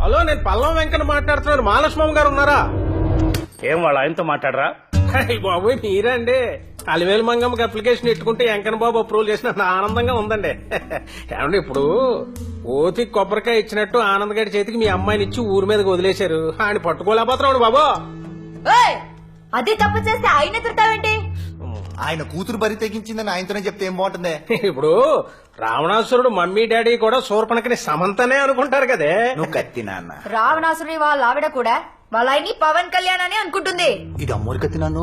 Hello, నేను పల్లం వెంకన్న మాట్లాడుతున్నాను. మహాలక్ష్మమ్మ గారు ఉన్నారా? ఏం వాళ్ళ ఆయనతో మాట్లాడరా? బాబు మీరండి. అలివేలు మంగమ్మకి అప్లికేషన్ ఎట్టుకుంటే వెంకన్న బాబు అప్రూవల్ చేసిన ఆనందంగా ఉందండి. ఏమండి, ఇప్పుడు ఓతి కొబ్బరికాయ ఇచ్చినట్టు ఆనంద్ గారి చేతికి మీ అమ్మాయిని ఇచ్చి ఊరి మీదకి వదిలేశారు. ఆయన పట్టుకోలేకపోతున్నాడు బాబు. అదే తప్పు చేస్తే ఆయన తిడతావేంటి? ఆయన కూతురు బరి తెగించిందని ఆయనతోనే చెప్తే ఏం బాగుంటుంది? ఇప్పుడు రావణాసురుడు మమ్మీ డాడీ కూడా శూర్పణఖని సమంతనే అనుకుంటారు కదే. నువ్వు కత్తి నాన్న. రావణాసురి వాళ్ళ ఆవిడ కూడా వాళ్ళ ఆయన్ని పవన్ కళ్యాణ్ అని అనుకుంటుంది. ఇది అమ్మోరు కత్తి నాన్న.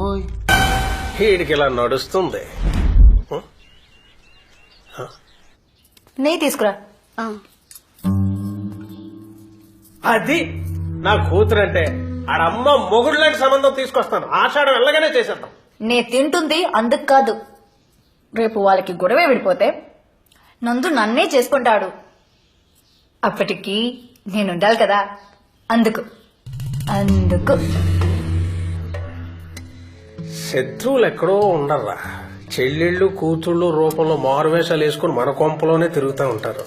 వీడికి ఇలా నడుస్తుంది. నెయ్యి తీసుకురా. అది నా కూతురు అంటే ఆడమ్మ మొగుడు లాంటి సంబంధం తీసుకొస్తాను. ఆషాఢం వెళ్ళగానే చేసేద్దాం. నే తింటుంది అందుకు కాదు, రేపు వాళ్ళకి గొడవే విడిపోతే నందు నన్నే చేసుకుంటాడు. అప్పటికి నేనుండాలి కదా, అందుకు అందుకు శత్రువులు ఎక్కడో ఉండర్రా. చెల్లెళ్ళు కూతుళ్ళు రూపంలో మారువేషాలు వేసుకుని మన కొంపలోనే తిరుగుతూ ఉంటారు.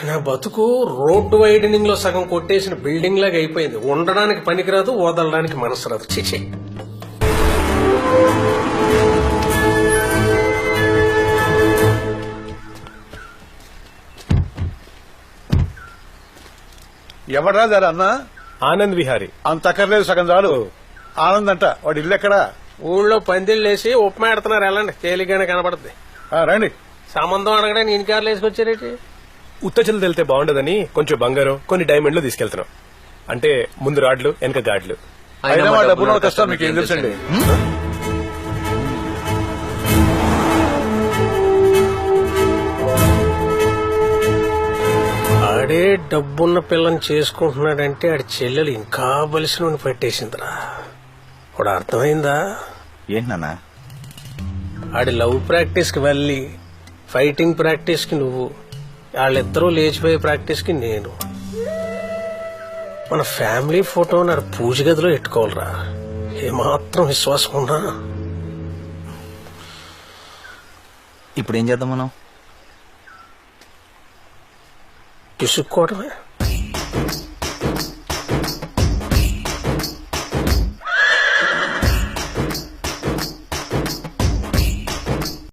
నా బతుకు రోడ్డు వైడనింగ్ లో సగం కొట్టేసిన బిల్డింగ్ లాగా అయిపోయింది. ఉండడానికి పనికిరాదు, వదలడానికి మనసు రాదు. చిచి. ఎవడ్రా దారా అన్న? ఆనంద్ విహారీ. అంత అక్కర్లేదు, సగం చాలు. ఆనంద్ అంట. వాడు ఇల్లు ఎక్కడా? ఊళ్ళో పందిళ్ళేసి ఉప్మా ఎడుతున్నారు. వెళ్ళండి, తేలిగ్గానే కనపడుతుంది. రండి. సంబంధం అడగడానికి నేను కార్లు వేసుకొచ్చారేటి? ఉత్తచలు తెలితే బాగుండదని కొంచెం బంగారం, కొన్ని డైమండ్లు తీసుకెళ్తున్నాం. అంటే ముందు రాడ్లు, వెనక గాడ్లు. అయినా మా డబ్బులు కష్టం మీకు ఏం తెలుసండి? ఆడే డబ్బున్న పిల్లని చేసుకుంటున్నాడంటే ఆడి చెల్లెలు ఇంకా బలిసిన పెట్టేసిందిరా. ఇప్పుడు అర్థమైందా? ఏంటన్నా? ఆడి లవ్ ప్రాక్టీస్ కి వెళ్ళి ఫైటింగ్ ప్రాక్టీస్ కి నువ్వు, వాళ్ళిద్దరూ లేచిపోయే ప్రాక్టీస్ కి నేను. మన ఫ్యామిలీ ఫోటో నా పూజ గదిలో ఎట్టుకోవాలరా. ఏమాత్రం విశ్వాసం ఉన్నా. ఇప్పుడు ఏం చేద్దాం మనం? పిసుక్కోవడమే.